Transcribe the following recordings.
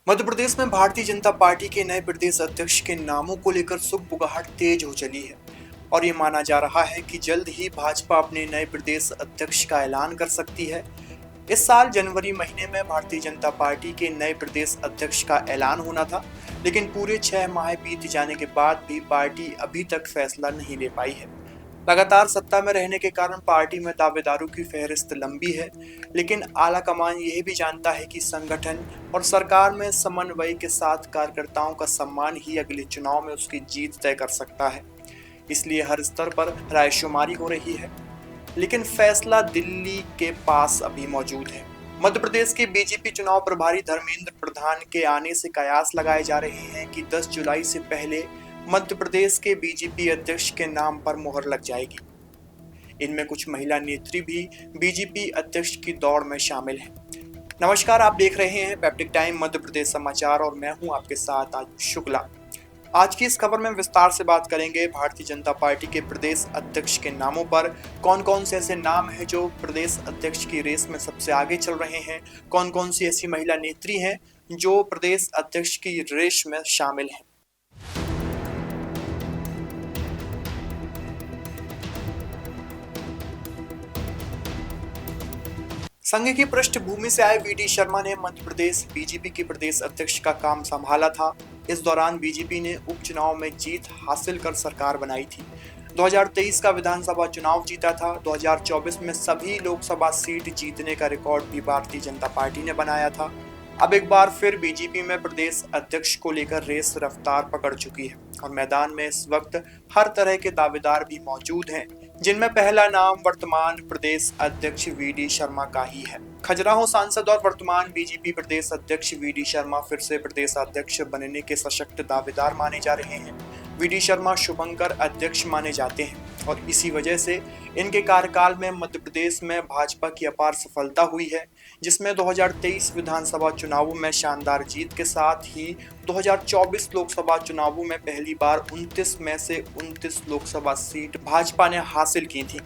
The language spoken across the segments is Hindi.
मध्य प्रदेश में भारतीय जनता पार्टी के नए प्रदेश अध्यक्ष के नामों को लेकर सुगबुगाहट तेज हो चली है और ये माना जा रहा है कि जल्द ही भाजपा अपने नए प्रदेश अध्यक्ष का ऐलान कर सकती है। इस साल जनवरी महीने में भारतीय जनता पार्टी के नए प्रदेश अध्यक्ष का ऐलान होना था, लेकिन पूरे 6 माह बीत जाने के बाद भी पार्टी अभी तक फैसला नहीं ले पाई है। लगातार सत्ता में रहने के कारण पार्टी में दावेदारों की फहरिस्त लंबी है, लेकिन आलाकमान यह भी जानता है कि संगठन और सरकार में समन्वय के साथ कार्यकर्ताओं का सम्मान ही अगले चुनाव में उसकी जीत तय कर सकता है। इसलिए हर स्तर पर रायशुमारी हो रही है, लेकिन फैसला दिल्ली के पास अभी मौजूद है। मध्य प्रदेश के बीजेपी चुनाव प्रभारी धर्मेंद्र प्रधान के आने से कयास लगाए जा रहे हैं कि 10 जुलाई से पहले मध्य प्रदेश के बीजेपी अध्यक्ष के नाम पर मुहर लग जाएगी। इनमें कुछ महिला नेत्री भी बीजेपी अध्यक्ष की दौड़ में शामिल हैं। नमस्कार, आप देख रहे हैं पैप्टिक टाइम मध्य प्रदेश समाचार और मैं हूं आपके साथ आयुष शुक्ला। आज की इस खबर में विस्तार से बात करेंगे भारतीय जनता पार्टी के प्रदेश अध्यक्ष के नामों पर। कौन कौन से ऐसे नाम हैं जो प्रदेश अध्यक्ष की रेस में सबसे आगे चल रहे हैं, कौन कौन सी ऐसी महिला नेत्री हैं जो प्रदेश अध्यक्ष की रेस में शामिल हैं। संघ की पृष्ठभूमि से आए वी डी शर्मा ने मध्य प्रदेश बीजेपी के प्रदेश अध्यक्ष का काम संभाला था। इस दौरान बीजेपी ने उपचुनाव में जीत हासिल कर सरकार बनाई थी। 2023 का विधानसभा चुनाव जीता था। 2024 में सभी लोकसभा सीट जीतने का रिकॉर्ड भी भारतीय जनता पार्टी ने बनाया था। अब एक बार फिर बीजेपी में प्रदेश अध्यक्ष को लेकर रेस रफ्तार पकड़ चुकी है और मैदान में इस वक्त हर तरह के दावेदार भी मौजूद हैं, जिनमें पहला नाम वर्तमान प्रदेश अध्यक्ष वी डी शर्मा का ही है। खजुराहो सांसद और वर्तमान बीजेपी प्रदेश अध्यक्ष वी डी शर्मा फिर से प्रदेश अध्यक्ष बनने के सशक्त दावेदार माने जा रहे हैं। वी डी शर्मा शुभंकर अध्यक्ष माने जाते हैं और इसी वजह से इनके कार्यकाल में मध्य प्रदेश में भाजपा की अपार सफलता हुई है, जिसमें 2023 विधानसभा चुनावों में शानदार जीत के साथ ही 2024 लोकसभा चुनावों में पहली बार 29 में से 29 लोकसभा सीट भाजपा ने हासिल की थी।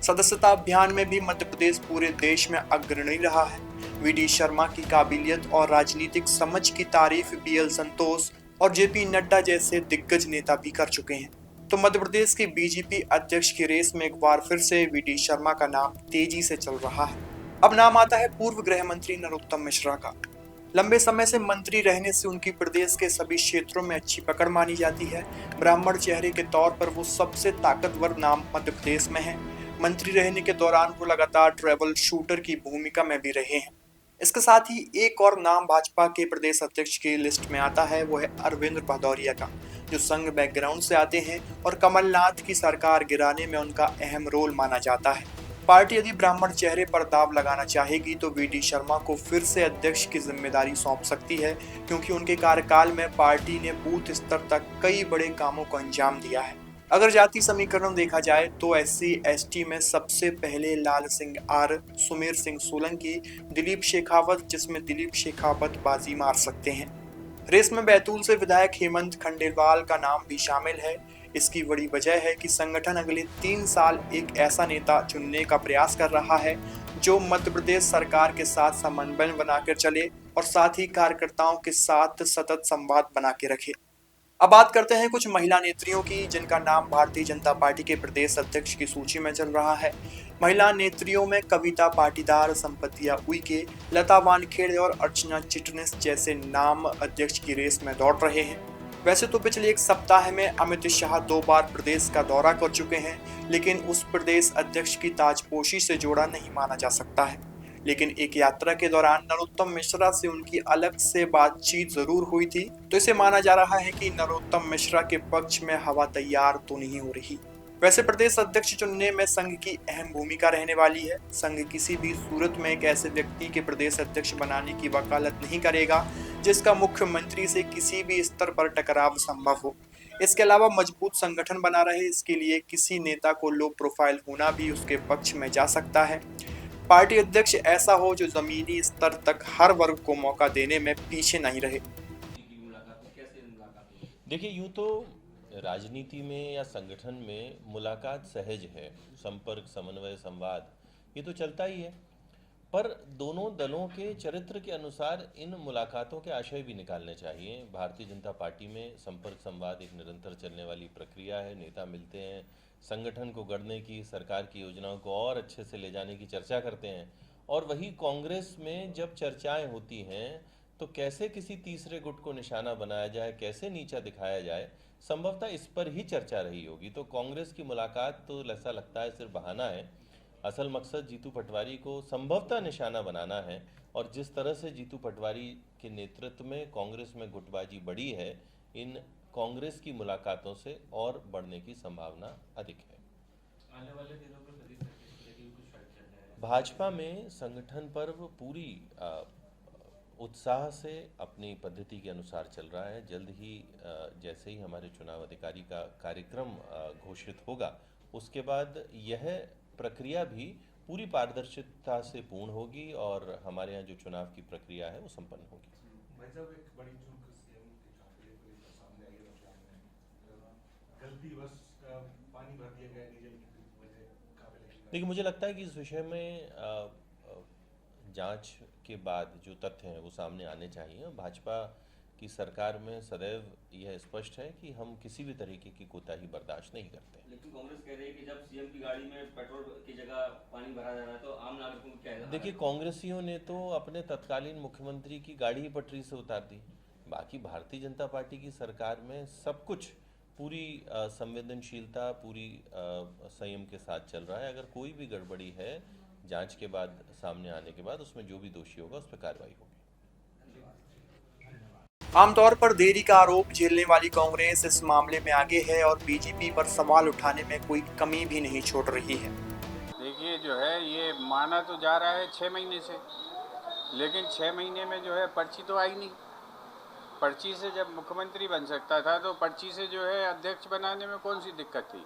सदस्यता अभियान में भी मध्य प्रदेश पूरे देश में अग्रणी रहा है। वी डी शर्मा की काबिलियत और राजनीतिक समझ की तारीफ BL संतोष और JP नड्डा जैसे दिग्गज नेता भी कर चुके हैं। तो मध्य प्रदेश के बीजेपी अध्यक्ष की रेस में एक बार फिर से वी डी शर्मा का नाम तेजी से चल रहा है। अब नाम आता है पूर्व गृह मंत्री नरोत्तम मिश्रा का। लंबे समय से मंत्री रहने से उनकी प्रदेश के सभी क्षेत्रों में अच्छी पकड़ मानी जाती है। ब्राह्मण चेहरे के तौर पर वो सबसे ताकतवर नाम मध्य प्रदेश में है। मंत्री रहने के दौरान वो लगातार ट्रैवल शूटर की भूमिका में भी रहे हैं। इसके साथ ही एक और नाम भाजपा के प्रदेश अध्यक्ष की लिस्ट में आता है, वो है अरविंद भदौरिया का, जो संघ बैकग्राउंड से आते हैं और कमलनाथ की सरकार गिराने में उनका अहम रोल माना जाता है। पार्टी यदि ब्राह्मण चेहरे पर दाव लगाना चाहेगी तो वी डी शर्मा को फिर से अध्यक्ष की जिम्मेदारी सौंप सकती है, क्योंकि उनके कार्यकाल में पार्टी ने बूथ स्तर तक कई बड़े कामों को अंजाम दिया है। अगर जाति समीकरण देखा जाए तो SC/ST में सबसे पहले लाल सिंह आर, सुमेर सिंह सोलंकी, दिलीप शेखावत, जिसमें दिलीप शेखावत बाजी मार सकते हैं। रेस में बैतूल से विधायक हेमंत खंडेलवाल का नाम भी शामिल है। इसकी बड़ी वजह है कि संगठन अगले 3 साल एक ऐसा नेता चुनने का प्रयास कर रहा है जो मध्य प्रदेश सरकार के साथ समन्वय बनाकर चले और साथ ही कार्यकर्ताओं के साथ सतत संवाद बना के रखे। अब बात करते हैं कुछ महिला नेत्रियों की, जिनका नाम भारतीय जनता पार्टी के प्रदेश अध्यक्ष की सूची में चल रहा है। महिला नेत्रियों में कविता पाटीदार, संपतिया उइके, लता वानखेड़े और अर्चना चिटनिस जैसे नाम अध्यक्ष की रेस में दौड़ रहे हैं। वैसे तो पिछले एक सप्ताह में अमित शाह 2 बार प्रदेश का दौरा कर चुके हैं, लेकिन उस प्रदेश अध्यक्ष की ताजपोशी से जोड़ा नहीं माना जा सकता है। लेकिन एक यात्रा के दौरान नरोत्तम मिश्रा से उनकी अलग से बातचीत जरूर हुई थी, तो इसे माना जा रहा है कि नरोत्तम मिश्रा के पक्ष में हवा तैयार तो नहीं हो रही। वैसे प्रदेश अध्यक्ष चुनने में संघ की अहम भूमिका रहने वाली है। संघ किसी भी सूरत में एक ऐसे व्यक्ति के प्रदेश अध्यक्ष बनाने की वकालत नहीं करेगा जिसका मुख्यमंत्री से किसी भी स्तर पर टकराव संभव हो। इसके अलावा मजबूत संगठन बना रहे, इसके लिए किसी नेता को लो प्रोफाइल होना भी उसके पक्ष में जा सकता है। पार्टी अध्यक्ष ऐसा हो जो जमीनी स्तर तक हर वर्ग को मौका देने में पीछे नहीं रहे। देखिए, यूँ तो राजनीति में या संगठन में मुलाकात सहज है, संपर्क, समन्वय, संवाद ये तो चलता ही है। पर दोनों दलों के चरित्र के अनुसार इन मुलाकातों के आशय भी निकालने चाहिए। भारतीय जनता पार्टी में संपर्क संवाद एक निरंतर चलने वाली प्रक्रिया है। नेता मिलते हैं, संगठन को गढ़ने की, सरकार की योजनाओं को और अच्छे से ले जाने की चर्चा करते हैं। और वही कांग्रेस में जब चर्चाएं होती हैं तो कैसे किसी तीसरे गुट को निशाना बनाया जाए, कैसे नीचा दिखाया जाए, संभवतः इस पर ही चर्चा रही होगी। तो कांग्रेस की मुलाकात तो ऐसा लगता है सिर्फ बहाना है। असल मकसद जीतू पटवारी को संभवतः निशाना बनाना है। और जिस तरह से जीतू पटवारी के नेतृत्व में कांग्रेस में गुटबाजी बढ़ी है, इन कांग्रेस की मुलाकातों से और बढ़ने की संभावना अधिक है। आने वाले दिनों में प्रदेश अध्यक्ष के लिए कुछ चर्चा है। भाजपा में संगठन पर्व पूरी उत्साह से अपनी पद्धति के अनुसार चल रहा है। जल्द ही जैसे ही हमारे चुनाव अधिकारी का कार्यक्रम घोषित होगा, उसके बाद यह प्रक्रिया भी पूरी पारदर्शिता से पूर्ण होगी और हमारे यहाँ जो चुनाव की प्रक्रिया है वो संपन्न होगी। भाई साहब, एक बड़ी चूक सीएम के काफिले को सामने आई है। गलती बस पानी भर दिया गया डीजल की वजह काफिले की। देखिए, मुझे लगता है कि इस विषय में जांच के बाद जो तथ्य हैं वो सामने आने चाहिए। भाजपा की सरकार में सदैव यह स्पष्ट है कि हम किसी भी तरीके की कोताही बर्दाश्त नहीं करते। लेकिन कांग्रेस कह रही है कि जब सीएम की गाड़ी में पेट्रोल की जगह पानी भरा जा रहा है तो आम नागरिकों को क्या है? देखिए, कांग्रेसियों ने तो अपने तत्कालीन मुख्यमंत्री की गाड़ी ही पटरी से उतार दी। बाकी भारतीय जनता पार्टी की सरकार में सब कुछ पूरी संवेदनशीलता, पूरी संयम के साथ चल रहा है। अगर कोई भी गड़बड़ी है, जांच के बाद सामने आने के बाद उसमें जो भी दोषी होगा उस पर कार्रवाई होगी। आमतौर पर देरी का आरोप झेलने वाली कांग्रेस इस मामले में आगे है और बीजेपी पर सवाल उठाने में कोई कमी भी नहीं छोड़ रही है। देखिए, जो है ये माना तो जा रहा है 6 महीने से, लेकिन 6 महीने में जो है पर्ची तो आई नहीं। पर्ची से जब मुख्यमंत्री बन सकता था तो पर्ची से जो है अध्यक्ष बनाने में कौन सी दिक्कत थी।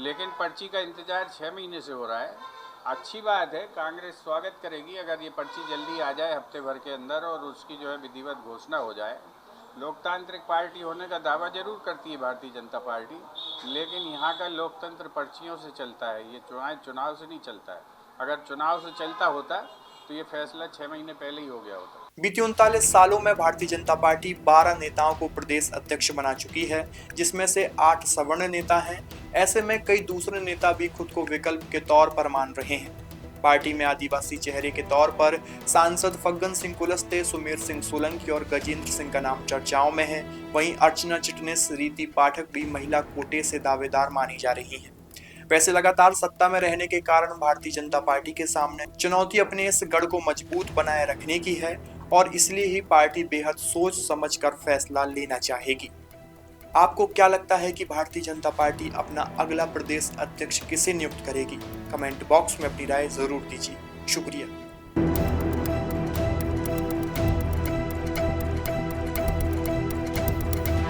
लेकिन पर्ची का इंतजार 6 महीने से हो रहा है। अच्छी बात है, कांग्रेस स्वागत करेगी अगर ये पर्ची जल्दी आ जाए हफ्ते भर के अंदर और उसकी जो है विधिवत घोषणा हो जाए। लोकतांत्रिक पार्टी होने का दावा जरूर करती है भारतीय जनता पार्टी, लेकिन यहाँ का लोकतंत्र पर्चियों से चलता है, ये चुनाव से नहीं चलता है। अगर चुनाव से चलता होता तो ये फैसला 6 महीने पहले ही हो गया होता। बीते 39 सालों में भारतीय जनता पार्टी 12 नेताओं को प्रदेश अध्यक्ष बना चुकी है, जिसमें से 8 सवर्ण नेता हैं। ऐसे में कई दूसरे नेता भी खुद को विकल्प के तौर पर मान रहे हैं। पार्टी में आदिवासी चेहरे के तौर पर सांसद फग्गन सिंह कुलस्ते, सुमेर सिंह सोलंकी और गजेंद्र सिंह का नाम चर्चाओं में है। वहीं अर्चना चिटनिस, रीति पाठक भी महिला कोटे से दावेदार मानी जा रही हैं। वैसे लगातार सत्ता में रहने के कारण भारतीय जनता पार्टी के सामने चुनौती अपने इस गढ़ को मजबूत बनाए रखने की है और इसलिए ही पार्टी बेहद सोच समझकर फैसला लेना चाहेगी। आपको क्या लगता है कि भारतीय जनता पार्टी अपना अगला प्रदेश अध्यक्ष किसे नियुक्त करेगी? कमेंट बॉक्स में अपनी राय जरूर दीजिए। शुक्रिया।